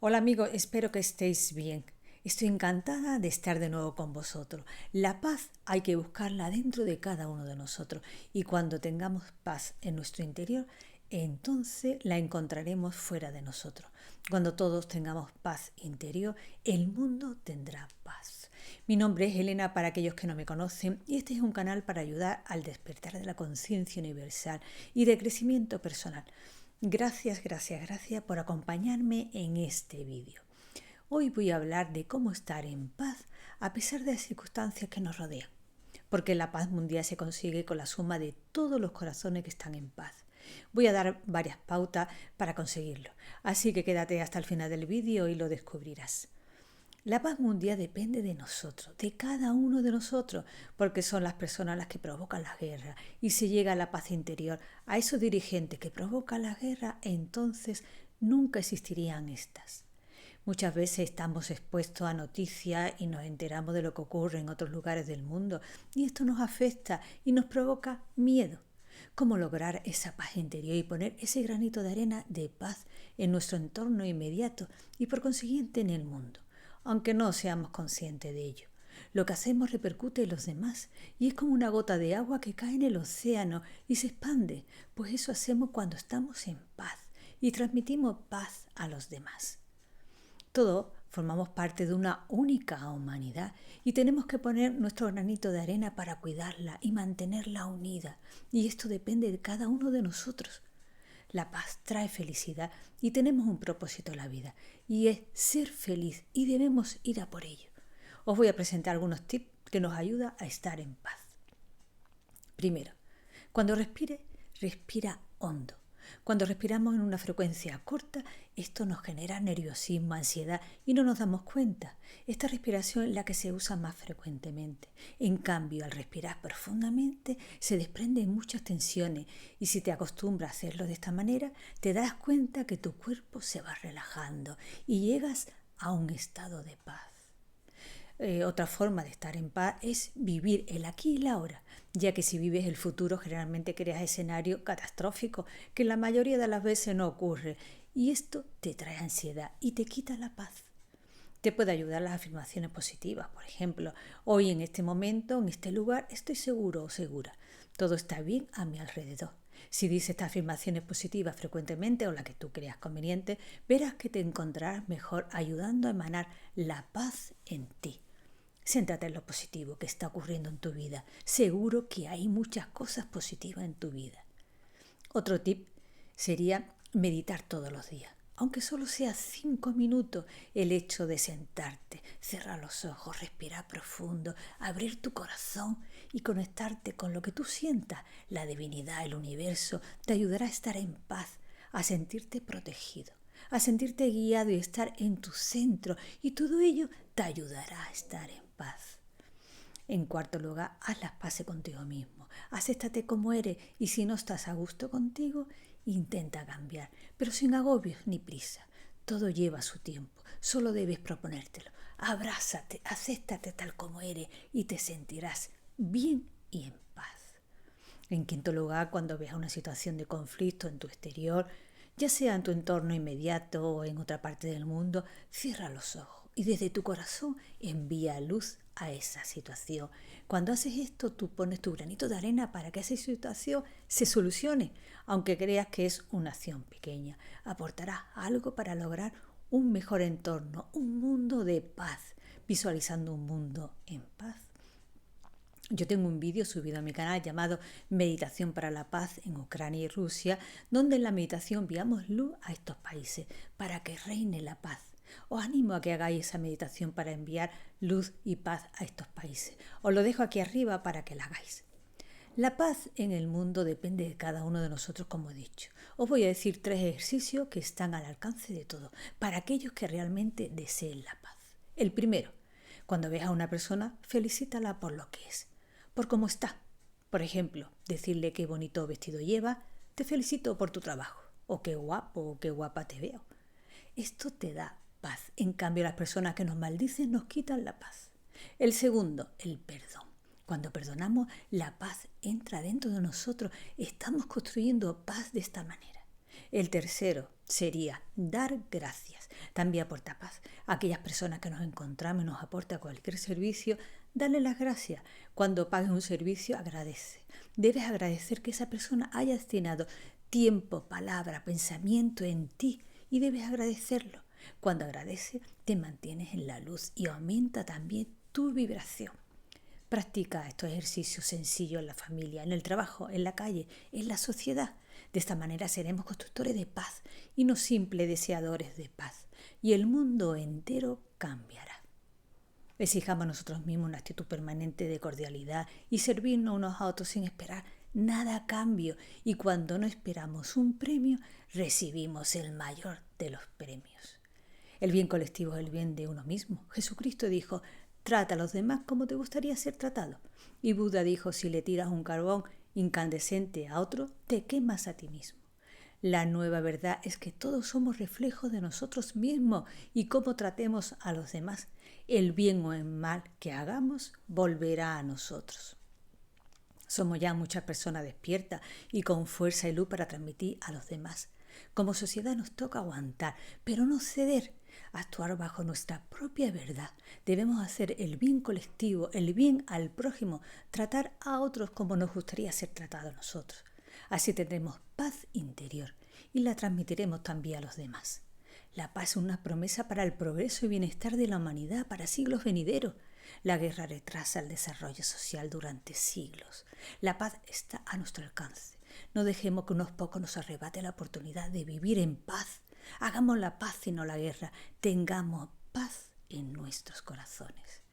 Hola amigos, espero que estéis bien. Estoy encantada de estar de nuevo con vosotros. La paz hay que buscarla dentro de cada uno de nosotros y cuando tengamos paz en nuestro interior, entonces la encontraremos fuera de nosotros. Cuando todos tengamos paz interior, el mundo tendrá paz. Mi nombre es Elena para aquellos que no me conocen y este es un canal para ayudar al despertar de la conciencia universal y de crecimiento personal. Gracias por acompañarme en este vídeo. Hoy voy a hablar de cómo estar en paz a pesar de las circunstancias que nos rodean, porque la paz mundial se consigue con la suma de todos los corazones que están en paz. Voy a dar varias pautas para conseguirlo, así que quédate hasta el final del vídeo y lo descubrirás. La paz mundial depende de nosotros, de cada uno de nosotros, porque son las personas las que provocan la guerra. Y si llega la paz interior a esos dirigentes que provocan la guerra, entonces nunca existirían estas. Muchas veces estamos expuestos a noticias y nos enteramos de lo que ocurre en otros lugares del mundo y esto nos afecta y nos provoca miedo. ¿Cómo lograr esa paz interior y poner ese granito de arena de paz en nuestro entorno inmediato y por consiguiente en el mundo? Aunque no seamos conscientes de ello. Lo que hacemos repercute en los demás y es como una gota de agua que cae en el océano y se expande, pues eso hacemos cuando estamos en paz y transmitimos paz a los demás. Todos formamos parte de una única humanidad y tenemos que poner nuestro granito de arena para cuidarla y mantenerla unida. Y esto depende de cada uno de nosotros. La paz trae felicidad y tenemos un propósito en la vida y es ser feliz y debemos ir a por ello. Os voy a presentar algunos tips que nos ayudan a estar en paz. Primero, cuando respire, respira hondo. Cuando respiramos en una frecuencia corta, esto nos genera nerviosismo, ansiedad y no nos damos cuenta. Esta respiración es la que se usa más frecuentemente. En cambio, al respirar profundamente, se desprenden muchas tensiones y si te acostumbras a hacerlo de esta manera, te das cuenta que tu cuerpo se va relajando y llegas a un estado de paz. Otra forma de estar en paz es vivir el aquí y la ahora, ya que si vives el futuro generalmente creas escenarios catastróficos que la mayoría de las veces no ocurre y esto te trae ansiedad y te quita la paz. Te puede ayudar las afirmaciones positivas, por ejemplo, hoy en este momento, en este lugar, estoy seguro o segura. Todo está bien a mi alrededor. Si dices estas afirmaciones positivas frecuentemente o la que tú creas conveniente, verás que te encontrarás mejor ayudando a emanar la paz en ti. Céntrate en lo positivo que está ocurriendo en tu vida. Seguro que hay muchas cosas positivas en tu vida. Otro tip sería meditar todos los días. Aunque solo sea 5 minutos, el hecho de sentarte, cerrar los ojos, respirar profundo, abrir tu corazón y conectarte con lo que tú sientas, la divinidad, el universo, te ayudará a estar en paz, a sentirte protegido, a sentirte guiado y estar en tu centro, y todo ello te ayudará a estar en paz. En cuarto lugar, haz las paces contigo mismo. Acéptate como eres y si no estás a gusto contigo, intenta cambiar, pero sin agobios ni prisa. Todo lleva su tiempo, solo debes proponértelo. Abrázate, acéptate tal como eres y te sentirás bien y en paz. En quinto lugar, cuando veas una situación de conflicto en tu exterior, ya sea en tu entorno inmediato o en otra parte del mundo, cierra los ojos y desde tu corazón envía luz a esa situación. Cuando haces esto, tú pones tu granito de arena para que esa situación se solucione, aunque creas que es una acción pequeña. Aportarás algo para lograr un mejor entorno, un mundo de paz, visualizando un mundo en paz. Yo tengo un vídeo subido a mi canal llamado Meditación para la Paz en Ucrania y Rusia, donde en la meditación enviamos luz a estos países para que reine la paz. Os animo a que hagáis esa meditación para enviar luz y paz a estos países. Os lo dejo aquí arriba para que la hagáis. La paz en el mundo depende de cada uno de nosotros, como he dicho. Os voy a decir 3 ejercicios que están al alcance de todos, para aquellos que realmente deseen la paz. El primero, cuando veas a una persona, felicítala por lo que es, por cómo está. Por ejemplo, decirle qué bonito vestido lleva, te felicito por tu trabajo, o qué guapo o qué guapa te veo. Esto te da paz. En cambio, las personas que nos maldicen nos quitan la paz. El segundo, el perdón. Cuando perdonamos, la paz entra dentro de nosotros. Estamos construyendo paz de esta manera. El tercero, sería dar gracias. También aporta paz. A aquellas personas que nos encontramos y nos aporta cualquier servicio, dale las gracias. Cuando pagues un servicio, agradece. Debes agradecer que esa persona haya destinado tiempo, palabra, pensamiento en ti y debes agradecerlo. Cuando agradeces, te mantienes en la luz y aumenta también tu vibración. Practica estos ejercicios sencillos en la familia, en el trabajo, en la calle, en la sociedad. De esta manera seremos constructores de paz y no simples deseadores de paz. Y el mundo entero cambiará. Exijamos a nosotros mismos una actitud permanente de cordialidad y servirnos unos a otros sin esperar nada a cambio. Y cuando no esperamos un premio, recibimos el mayor de los premios. El bien colectivo es el bien de uno mismo. Jesucristo dijo: trata a los demás como te gustaría ser tratado. Y Buda dijo: si le tiras un carbón incandescente a otro, te quemas a ti mismo. La nueva verdad es que todos somos reflejos de nosotros mismos y cómo tratemos a los demás, el bien o el mal que hagamos volverá a nosotros. Somos ya muchas personas despiertas y con fuerza y luz para transmitir a los demás. Como sociedad nos toca aguantar, pero no ceder, actuar bajo nuestra propia verdad. Debemos hacer el bien colectivo, el bien al prójimo, tratar a otros como nos gustaría ser tratados nosotros. Así tendremos paz interior y la transmitiremos también a los demás. La paz es una promesa para el progreso y bienestar de la humanidad para siglos venideros. La guerra retrasa el desarrollo social durante siglos. La paz está a nuestro alcance. No dejemos que unos pocos nos arrebate la oportunidad de vivir en paz. Hagamos la paz y no la guerra. Tengamos paz en nuestros corazones.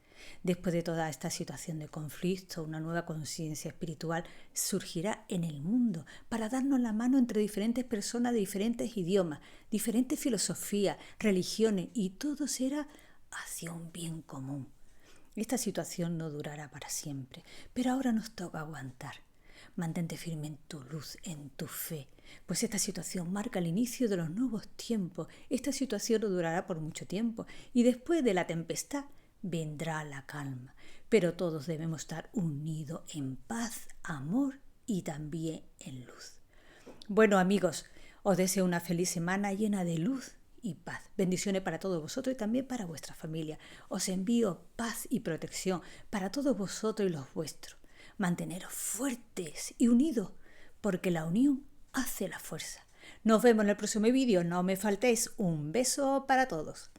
Después de toda esta situación de conflicto, una nueva conciencia espiritual surgirá en el mundo para darnos la mano entre diferentes personas de diferentes idiomas, diferentes filosofías, religiones, y todo será hacia un bien común. Esta situación no durará para siempre, pero ahora nos toca aguantar. Mantente firme en tu luz, en tu fe, pues esta situación marca el inicio de los nuevos tiempos. Esta situación no durará por mucho tiempo y después de la tempestad vendrá la calma, pero todos debemos estar unidos en paz, amor y también en luz. Bueno, amigos, os deseo una feliz semana llena de luz y paz. Bendiciones para todos vosotros y también para vuestra familia. Os envío paz y protección para todos vosotros y los vuestros. Manteneros fuertes y unidos, porque la unión hace la fuerza. Nos vemos en el próximo vídeo. No me faltéis. Un beso para todos.